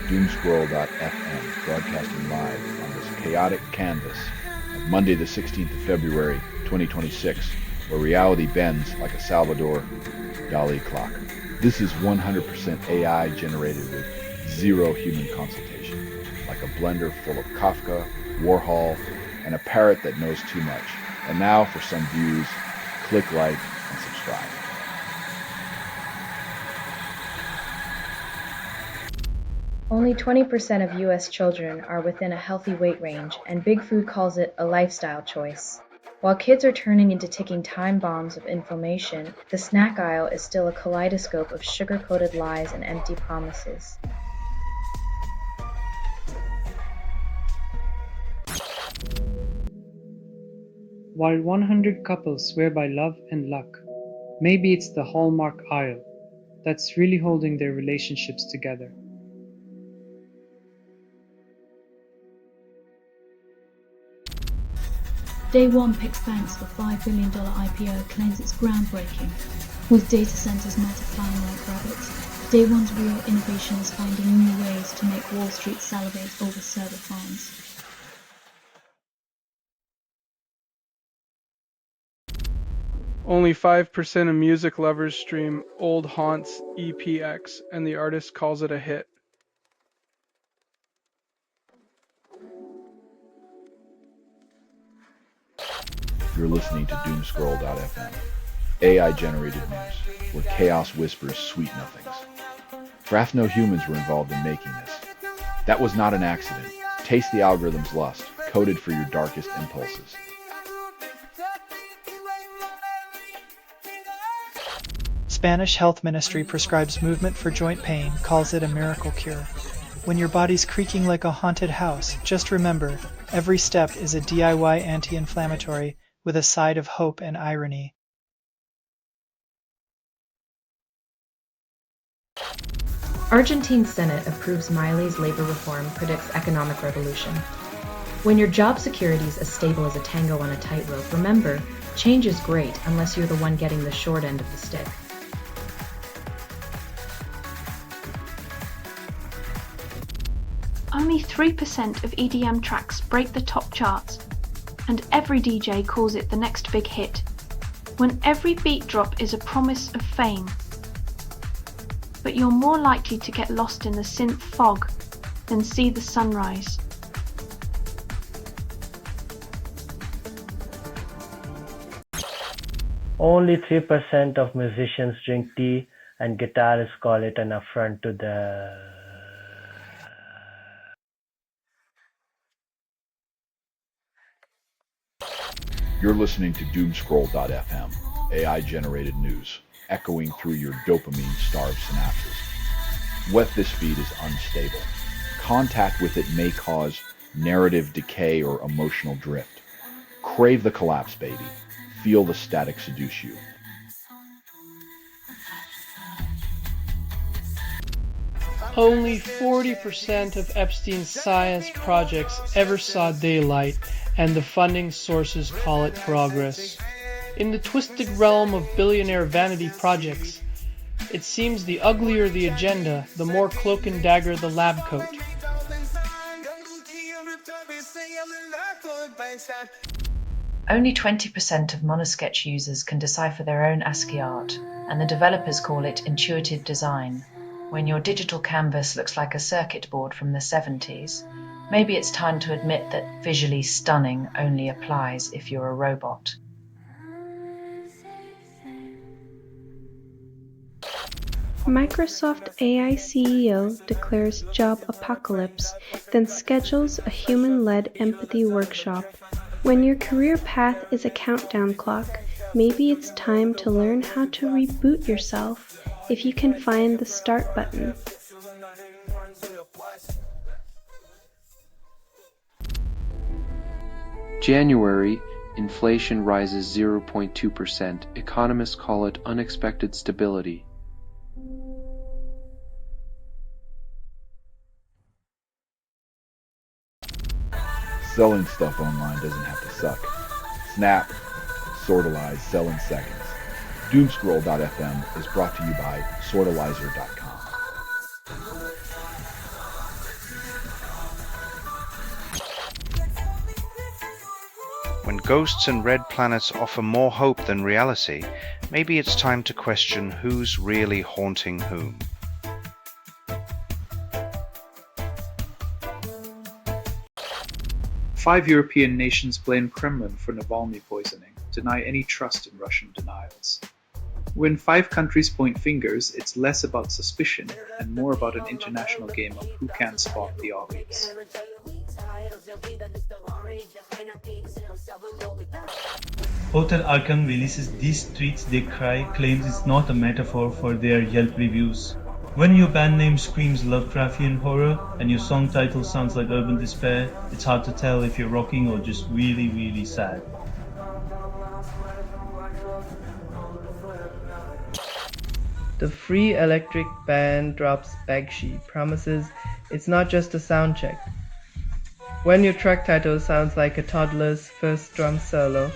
Doomscroll.fm, broadcasting live on this chaotic canvas of Monday the 16th of February, 2026, where reality bends like a Salvador Dali clock. This is 100% AI generated with zero human consultation, like a blender full of Kafka, Warhol, and a parrot that knows too much. And now for some views, click like and subscribe. Only 20% of U.S. children are within a healthy weight range, and Big Food calls it a lifestyle choice. While kids are turning into ticking time bombs of inflammation, the snack aisle is still a kaleidoscope of sugar-coated lies and empty promises. While 100 couples swear by love and luck, maybe it's the Hallmark aisle that's really holding their relationships together. Day One picks banks for $5 billion IPO, claims it's groundbreaking. With data centers multiplying like rabbits, Day One's real innovation is finding new ways to make Wall Street salivate over server farms. Only 5% of music lovers stream Old Haunts EPX, and the artist calls it a hit. You're listening to Doomscroll.fm, AI-generated news, where chaos whispers sweet nothings. Perhaps no humans were involved in making this. That was not an accident. Taste the algorithm's lust, coded for your darkest impulses. Spanish health ministry prescribes movement for joint pain, calls it a miracle cure. When your body's creaking like a haunted house, just remember, every step is a DIY anti-inflammatory with a side of hope and irony. Argentine Senate approves Milei's labor reform, predicts economic revolution. When your job security is as stable as a tango on a tightrope, remember, change is great unless you're the one getting the short end of the stick. Only 3% of EDM tracks break the top charts, and every DJ calls it the next big hit, when every beat drop is a promise of fame. But you're more likely to get lost in the synth fog than see the sunrise. Only 3% of musicians drink tea, and guitarists call it an affront to the... You're listening to Doomscroll.fm, AI-generated news, echoing through your dopamine-starved synapses. What this feed is unstable. Contact with it may cause narrative decay or emotional drift. Crave the collapse, baby. Feel the static seduce you. Only 40% of Epstein's science projects ever saw daylight, and the funding sources call it progress. In the twisted realm of billionaire vanity projects, it seems the uglier the agenda, the more cloak and dagger the lab coat. Only 20% of Monosketch users can decipher their own ASCII art, and the developers call it intuitive design. When your digital canvas looks like a circuit board from the 70s, maybe it's time to admit that visually stunning only applies if you're a robot. Microsoft AI CEO declares job apocalypse, then schedules a human-led empathy workshop. When your career path is a countdown clock, maybe it's time to learn how to reboot yourself if you can find the start button. January, inflation rises 0.2%. Economists call it unexpected stability. Selling stuff online doesn't have to suck. Snap, Sortalize, sell in seconds. Doomscroll.fm is brought to you by Sortalizer.com. ghosts and red planets offer more hope than reality, maybe it's time to question who's really haunting whom. Five European nations blame Kremlin for Navalny poisoning, deny any trust in Russian denials. When 5 countries point fingers, it's less about suspicion and more about an international game of who can spot the obvious. Author Arkham releases these tweets they cry claims it's not a metaphor for their Yelp reviews. When your band name screams Lovecraftian horror and your song title sounds like urban despair, it's hard to tell if you're rocking or just really, really sad. The Free Electric Band drops Bagshi, promises it's not just a sound check. When your track title sounds like a toddler's first drum solo,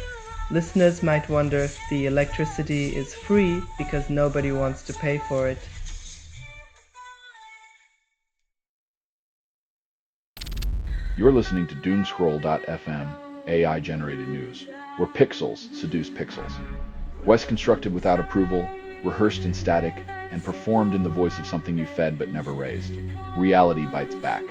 listeners might wonder if the electricity is free because nobody wants to pay for it. You're listening to Doomscroll.fm, AI-generated news, where pixels seduce pixels. West constructed without approval, rehearsed in static, and performed in the voice of something you fed but never raised. Reality bites back.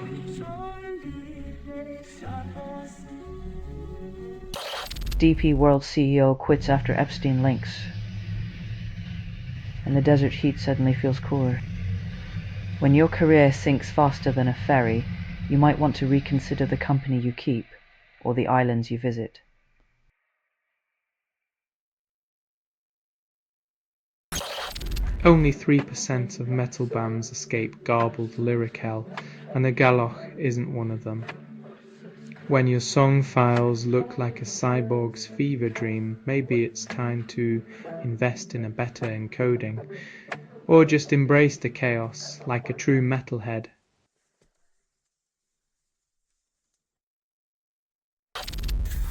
DP World CEO quits after Epstein links, and the desert heat suddenly feels cooler. When your career sinks faster than a ferry, you might want to reconsider the company you keep, or the islands you visit. Only 3% of metal bands escape garbled lyric hell, and a Galoch isn't one of them. When your song files look like a cyborg's fever dream, maybe it's time to invest in a better encoding, or just embrace the chaos like a true metalhead.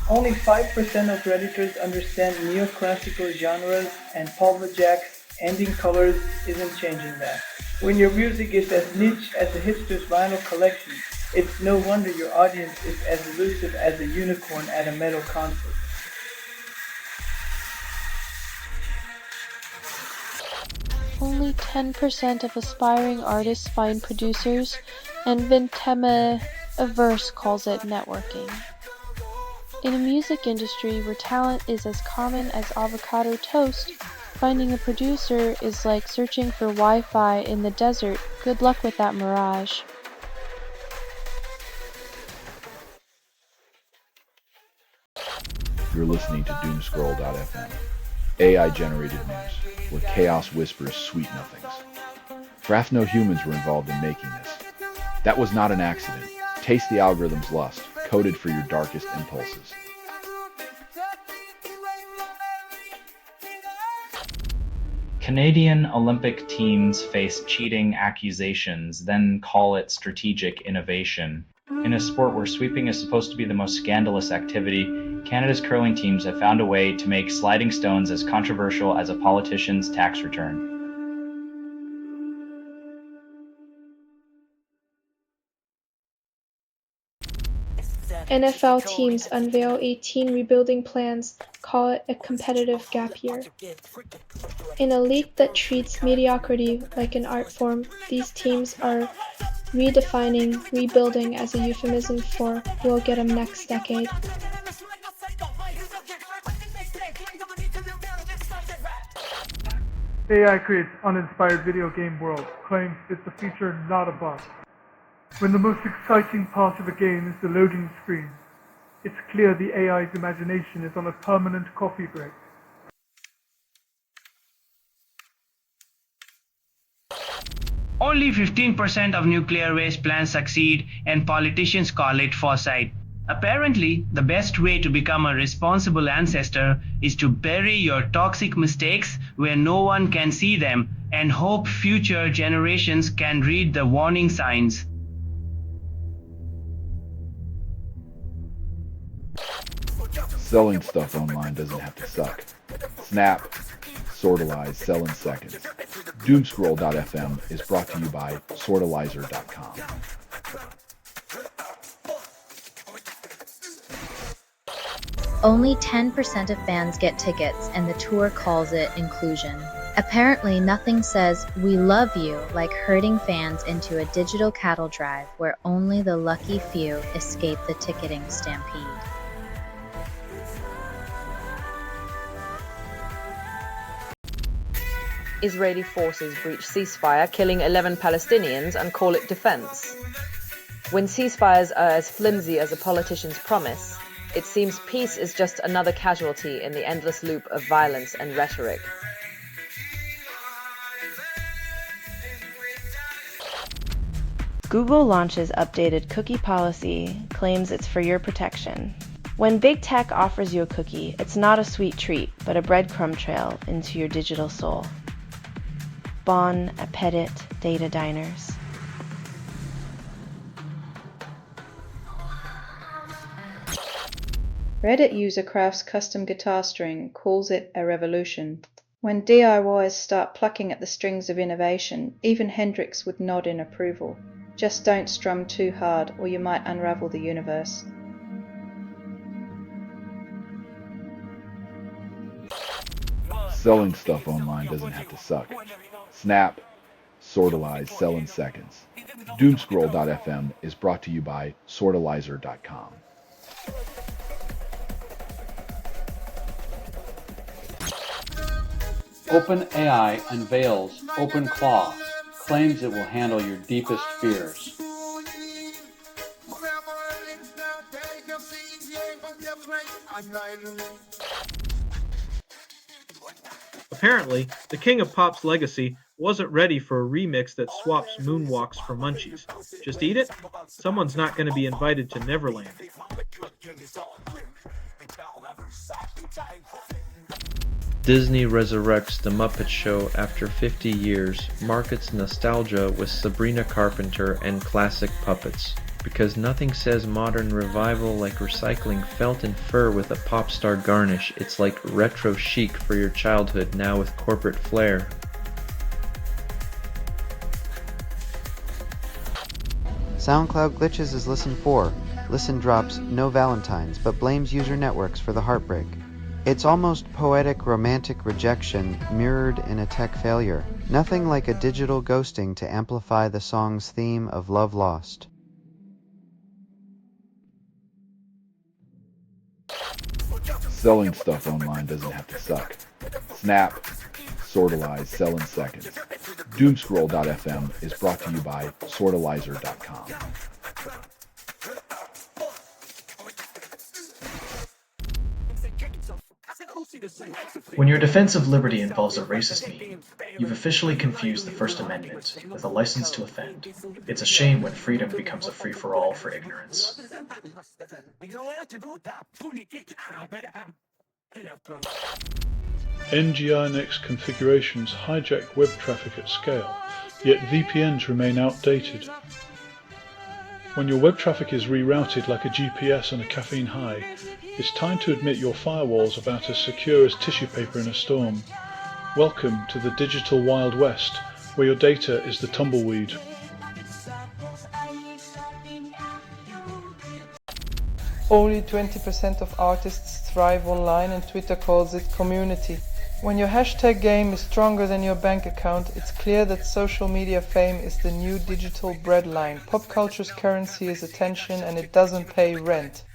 Only 5% of Redditors understand neoclassical genres, and Pulverjack's ending colors isn't changing that. When your music is as niche as a hipster's vinyl collection, it's no wonder your audience is as elusive as a unicorn at a metal concert. Only 10% of aspiring artists find producers, and Vintemeverse calls it networking. In a music industry where talent is as common as avocado toast, finding a producer is like searching for Wi-Fi in the desert. Good luck with that mirage. You're listening to Doomscroll.fm, AI-generated news, where chaos whispers sweet nothings. Perhaps no humans were involved in making this. That was not an accident. Taste the algorithm's lust, coded for your darkest impulses. Canadian Olympic teams face cheating accusations, then call it strategic innovation. In a sport where sweeping is supposed to be the most scandalous activity, Canada's curling teams have found a way to make sliding stones as controversial as a politician's tax return. NFL teams unveil 18 rebuilding plans, call it a competitive gap year. In a league that treats mediocrity like an art form, these teams are redefining rebuilding as a euphemism for we'll get 'em next decade. AI creates uninspired video game world, claims it's a feature, not a bug. When the most exciting part of a game is the loading screen, it's clear the AI's imagination is on a permanent coffee break. Only 15% of nuclear waste plants succeed, and politicians call it foresight. Apparently, the best way to become a responsible ancestor is to bury your toxic mistakes where no one can see them and hope future generations can read the warning signs. Selling stuff online doesn't have to suck. Snap, Sortalize, sell in seconds. Doomscroll.fm is brought to you by Sortalizer.com. Only 10% of fans get tickets, and the tour calls it inclusion. Apparently, nothing says, "We love you," like herding fans into a digital cattle drive where only the lucky few escape the ticketing stampede. Israeli forces breach ceasefire, killing 11 Palestinians, and call it defense. When ceasefires are as flimsy as a politician's promise, it seems peace is just another casualty in the endless loop of violence and rhetoric. Google launches updated cookie policy, claims it's for your protection. When big tech offers you a cookie, it's not a sweet treat, but a breadcrumb trail into your digital soul. Bon appetit, data diners. Reddit user crafts custom guitar string, calls it a revolution. When DIYers start plucking at the strings of innovation, even Hendrix would nod in approval. Just don't strum too hard, or you might unravel the universe. Selling stuff online doesn't have to suck. Snap, sortalize, sell in seconds. Doomscroll.fm is brought to you by sortalizer.com. OpenAI unveils OpenClaw, claims it will handle your deepest fears. Apparently, the King of Pop's legacy wasn't ready for a remix that swaps moonwalks for munchies. Just eat it? Someone's not going to be invited to Neverland. Disney resurrects The Muppet Show after 50 years, markets nostalgia with Sabrina Carpenter and classic puppets. Because nothing says modern revival like recycling felt and fur with a pop star garnish. It's like retro chic for your childhood now with corporate flair. SoundCloud glitches as Listen 4. Listen drops no Valentines, but blames user networks for the heartbreak. It's almost poetic romantic rejection mirrored in a tech failure. Nothing like a digital ghosting to amplify the song's theme of love lost. Selling stuff online doesn't have to suck. Snap, sortalize, sell in seconds. Doomscroll.fm is brought to you by sortalizer.com. When your defense of liberty involves a racist meme, you've officially confused the First Amendment with a license to offend. It's a shame when freedom becomes a free-for-all for ignorance. NGINX configurations hijack web traffic at scale, yet VPNs remain outdated. When your web traffic is rerouted like a GPS on a caffeine high, it's time to admit your firewall's about as secure as tissue paper in a storm. Welcome to the digital Wild West, where your data is the tumbleweed. Only 20% of artists thrive online, and Twitter calls it community. When your hashtag game is stronger than your bank account, it's clear that social media fame is the new digital breadline. Pop culture's currency is attention, and it doesn't pay rent.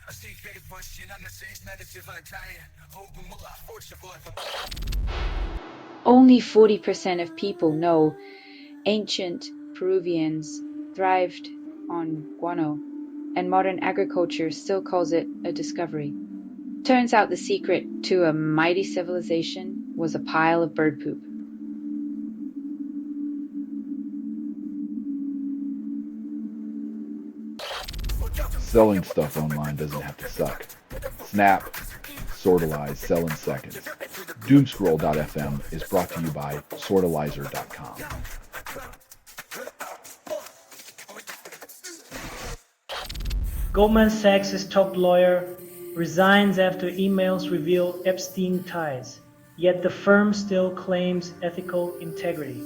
Only 40% of people know ancient Peruvians thrived on guano, and modern agriculture still calls it a discovery. Turns out the secret to a mighty civilization was a pile of bird poop. Selling stuff online doesn't have to suck. Snap, sortalize, sell in seconds. Doomscroll.fm is brought to you by sortalizer.com. Goldman Sachs' top lawyer resigns after emails reveal Epstein ties, yet the firm still claims ethical integrity.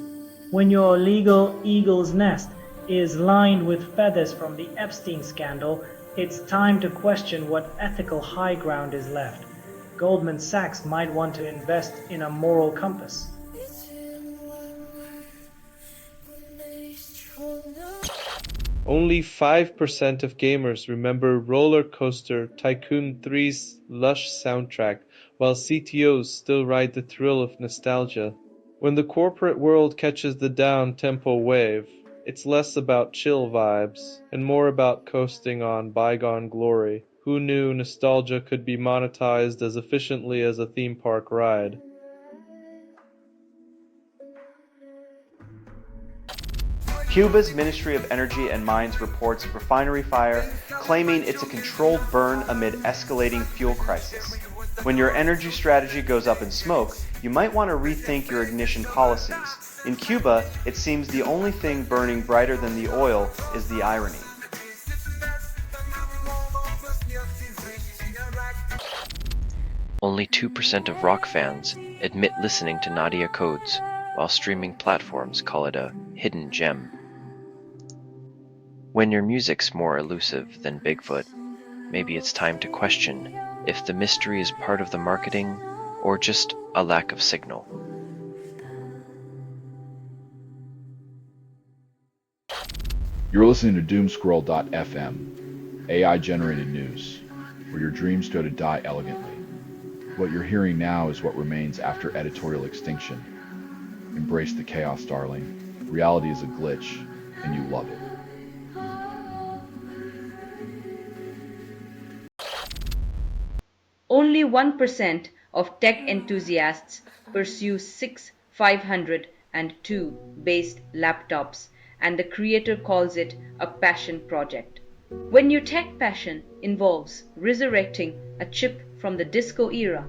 When your legal eagle's nest is lined with feathers from the Epstein scandal, it's time to question what ethical high ground is left. Goldman Sachs might want to invest in a moral compass. Only 5% of gamers remember Roller Coaster Tycoon 3's lush soundtrack, while CTOs still ride the thrill of nostalgia. When the corporate world catches the down-tempo wave, it's less about chill vibes, and more about coasting on bygone glory. Who knew nostalgia could be monetized as efficiently as a theme park ride? Cuba's Ministry of Energy and Mines reports refinery fire, claiming it's a controlled burn amid escalating fuel crisis. When your energy strategy goes up in smoke, you might want to rethink your ignition policies. In Cuba, it seems the only thing burning brighter than the oil is the irony. Only 2% of rock fans admit listening to Nadia Codes, while streaming platforms call it a hidden gem. When your music's more elusive than Bigfoot, maybe it's time to question if the mystery is part of the marketing or just a lack of signal. You're listening to Doomscroll.fm, AI-generated news, where your dreams go to die elegantly. What you're hearing now is what remains after editorial extinction. Embrace the chaos, darling. Reality is a glitch, and you love it. Only 1% of tech enthusiasts pursue 6502 based laptops, and the creator calls it a passion project. When your tech passion involves resurrecting a chip from the disco era,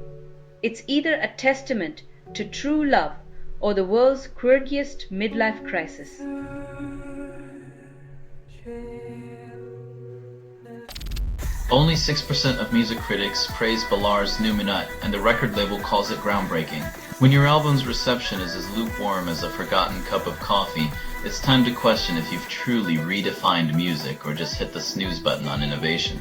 it's either a testament to true love or the world's quirkiest midlife crisis. Only 6% of music critics praise Ballar's new Minute, and the record label calls it groundbreaking. When your album's reception is as lukewarm as a forgotten cup of coffee, it's time to question if you've truly redefined music or just hit the snooze button on innovation.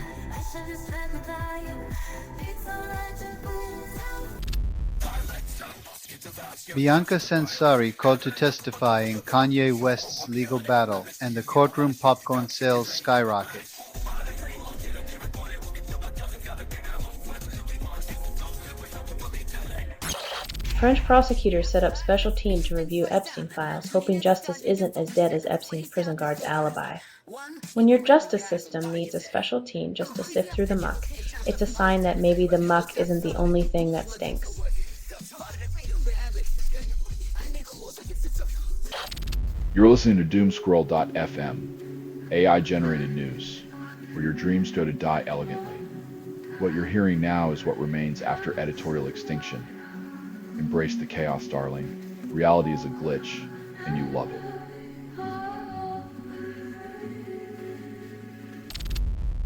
Bianca Censari called to testify in Kanye West's legal battle, and the courtroom popcorn sales skyrocket. French prosecutors set up special team to review Epstein files, hoping justice isn't as dead as Epstein's prison guard's alibi. When your justice system needs a special team just to sift through the muck, it's a sign that maybe the muck isn't the only thing that stinks. You're listening to Doomscroll.fm, AI-generated news, where your dreams go to die elegantly. What you're hearing now is what remains after editorial extinction. Embrace the chaos, darling. Reality is a glitch, and you love it.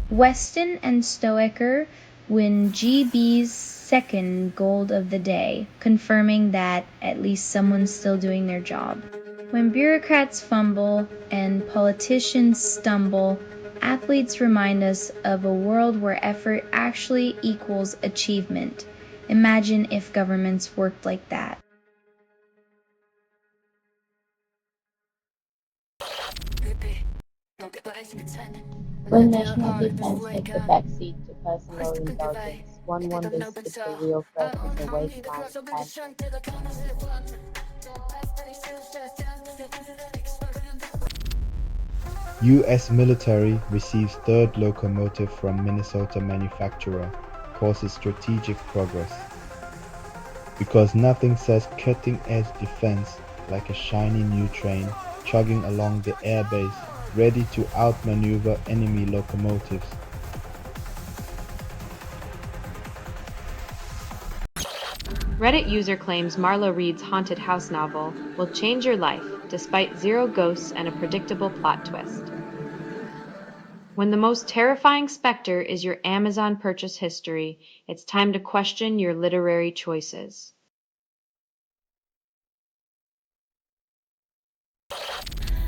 Weston and Stoecker win GB's second gold of the day, confirming that at least someone's still doing their job. When bureaucrats fumble and politicians stumble, athletes remind us of a world where effort actually equals achievement. Imagine if governments worked like that. When national defense takes a backseat to personal indulgence, one wonders if the real threat is a wasteland passion. U.S. military receives third locomotive from Minnesota manufacturer, causes strategic progress. Because nothing says cutting-edge defense like a shiny new train chugging along the airbase, ready to outmaneuver enemy locomotives. Reddit user claims Marla Reed's haunted house novel will change your life despite 0 ghosts and a predictable plot twist. When the most terrifying specter is your Amazon purchase history, it's time to question your literary choices.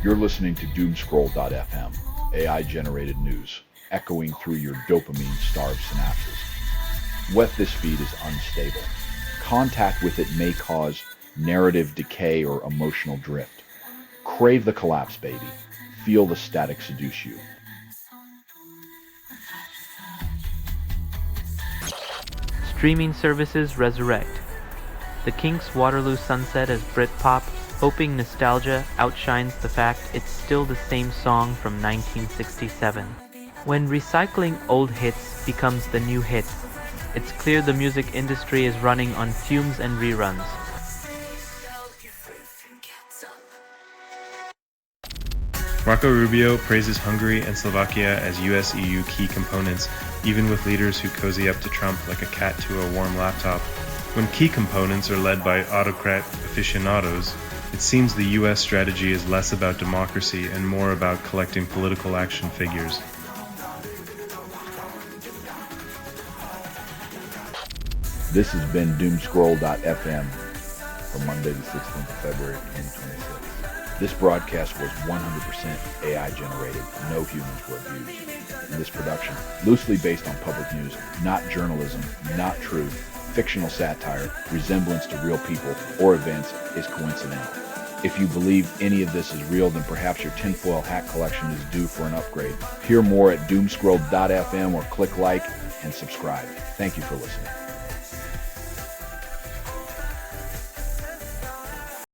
You're listening to Doomscroll.fm, AI-generated news, echoing through your dopamine-starved synapses. Wet this feed is unstable. Contact with it may cause narrative decay or emotional drift. Crave the collapse, baby. Feel the static seduce you. Streaming services resurrect. The Kinks' Waterloo Sunset as Britpop, hoping nostalgia outshines the fact it's still the same song from 1967. When recycling old hits becomes the new hit, it's clear the music industry is running on fumes and reruns. Marco Rubio praises Hungary and Slovakia as US-EU key components, even with leaders who cozy up to Trump like a cat to a warm laptop. When key components are led by autocrat aficionados, it seems the US strategy is less about democracy and more about collecting political action figures. This has been Doomscroll.fm for Monday the 16th of February 2026. This broadcast was 100% AI generated. No humans were abused in this production. Loosely based on public news, not journalism, not truth, fictional satire, resemblance to real people or events is coincidental. If you believe any of this is real, then perhaps your tinfoil hat collection is due for an upgrade. Hear more at Doomscroll.fm or click like and subscribe. Thank you for listening.